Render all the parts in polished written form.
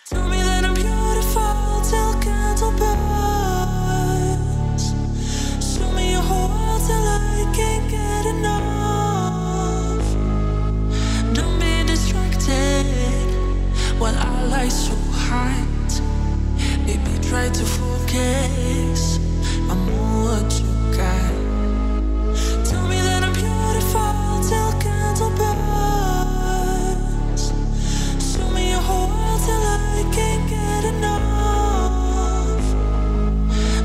Tell me that I'm beautiful till candle burns. Show me your whole world till I can't get enough. Don't be distracted while I lie so hard. Baby, try to focus. I'm all what you got. Tell me that I'm beautiful till candle burns. Show me your whole world till I can't get enough.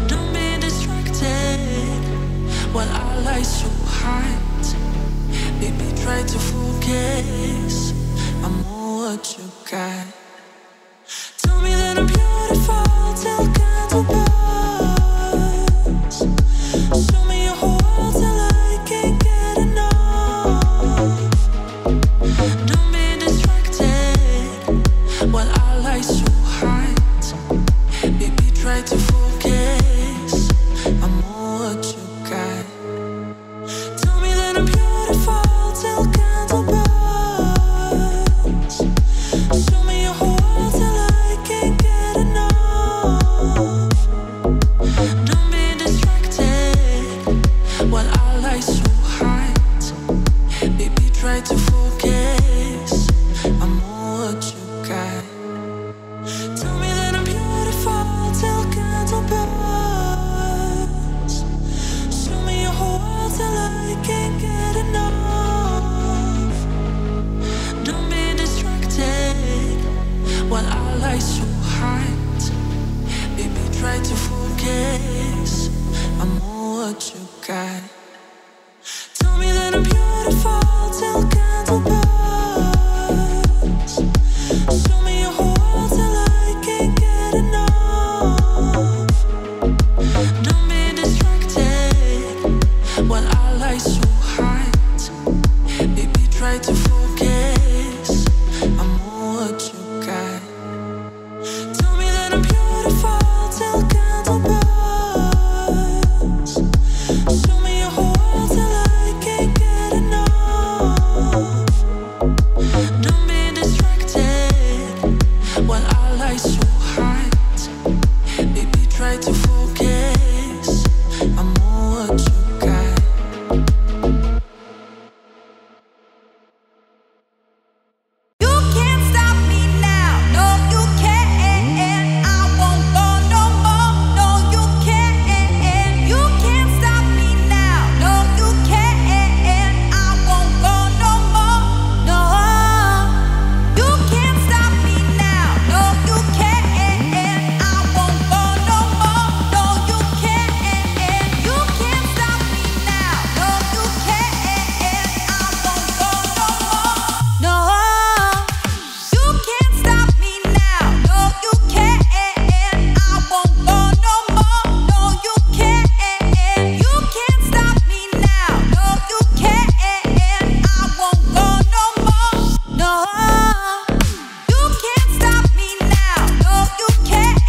Don't be distracted while I lie so hard. Baby, try to focus. I'm all what you got. Tell me that I'm beautiful till candle burns. Show me your whole world till I can't get enough. Don't be distracted while I lie so hard. Baby, try to focus. I'm all what you got. Tell me that I'm beautiful till candle burns. Show me your whole world till I can't get enough. Don't be distracted while I lie so hard. Baby, try to focus. I'm all what you got. Tell me that I'm beautiful till candle burns. Show me your whole world till I can't get enough. Don't be distracted while I lie so hard. Baby, try to focus. I'm all what you got. Tell me that I'm beautiful till candle burns. Show me your whole world till I can't get enough. Don't be distracted while I lie so hard. Baby, try to focus. I'm all what you got. Tell me that I'm beautiful till candle burns. Show me your whole world till I can't get enough. Don't be distracted while I lie so hard. Baby, try to focus. I'm all what you got. You can't stop me now, no you can't. I won't go no more, no you can't. You can't stop me now, no you can't. I won't go no more, no. You can't stop me now, no you can't. I won't go no more, no you can't. You can't stop me now, no you can't. I won't go no more, no. You can't stop me now, no you can't. I won't go no more, no you can't. You can't stop me now, no you can't. I won't go no more, no. You can't stop me now, no you can't.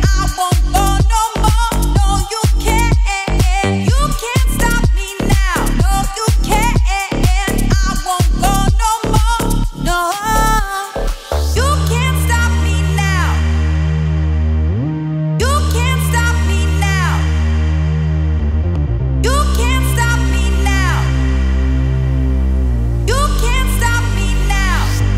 I won't go no more, no you can't. You can't stop me now, no you can't. I won't go no more, no. You can't stop me now. You can't stop me now. You can't stop me now. You can't stop me now.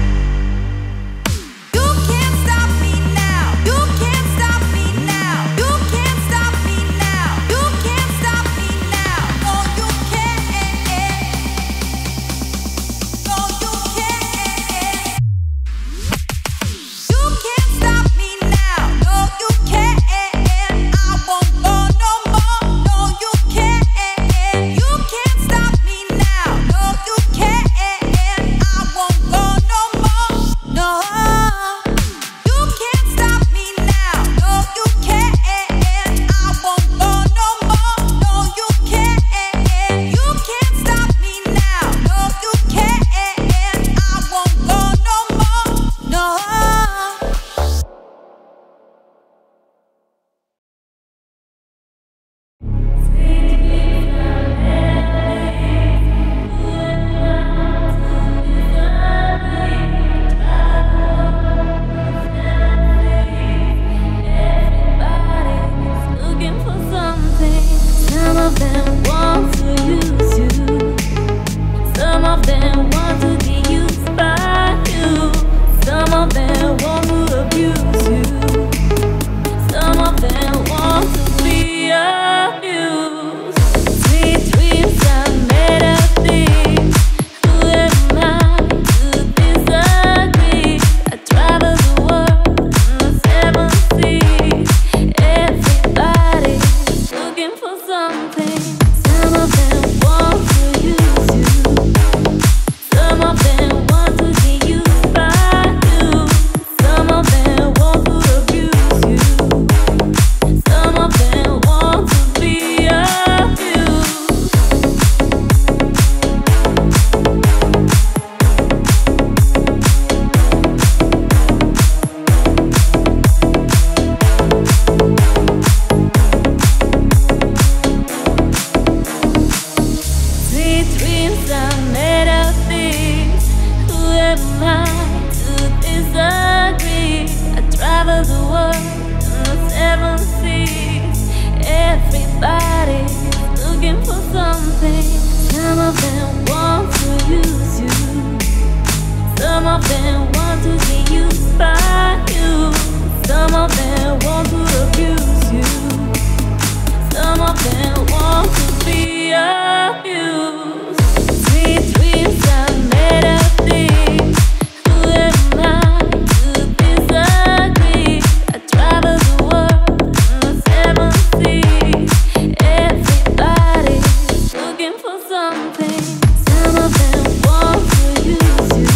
of them want to use you. Some of them want to be used by you. Some of them want to abuse you. Some of them want to be abused. Sweet dreams are made of things. Who am I to disagree? I travel the world in the 7 seas. Everybody's looking for something. Some of them want to use you.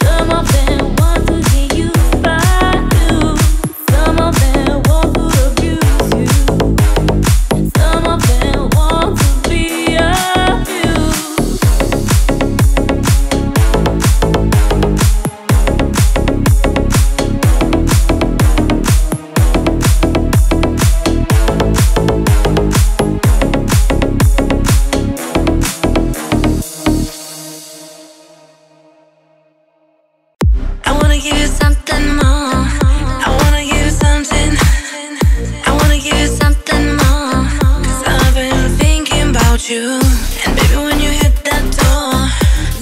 Some of them want to be used by you. Some of them want to abuse you. Some of them want to be abused. I wanna give you something more. I wanna give you something. I wanna give you something more. Cause I've been thinking about you. And baby, when you hit that door,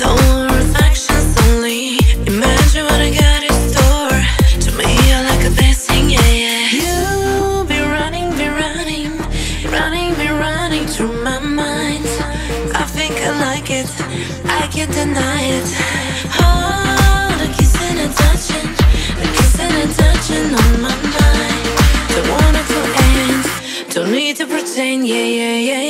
no more reflections only. Imagine what I got in store. To me, you're like a blessing, yeah, yeah. You'll be running, be running through my mind. I think I like it, I can't deny it. Oh, the kissing and touching, the kissing and touching on my mind. Don't want it to end, don't need to pretend, yeah, yeah, yeah,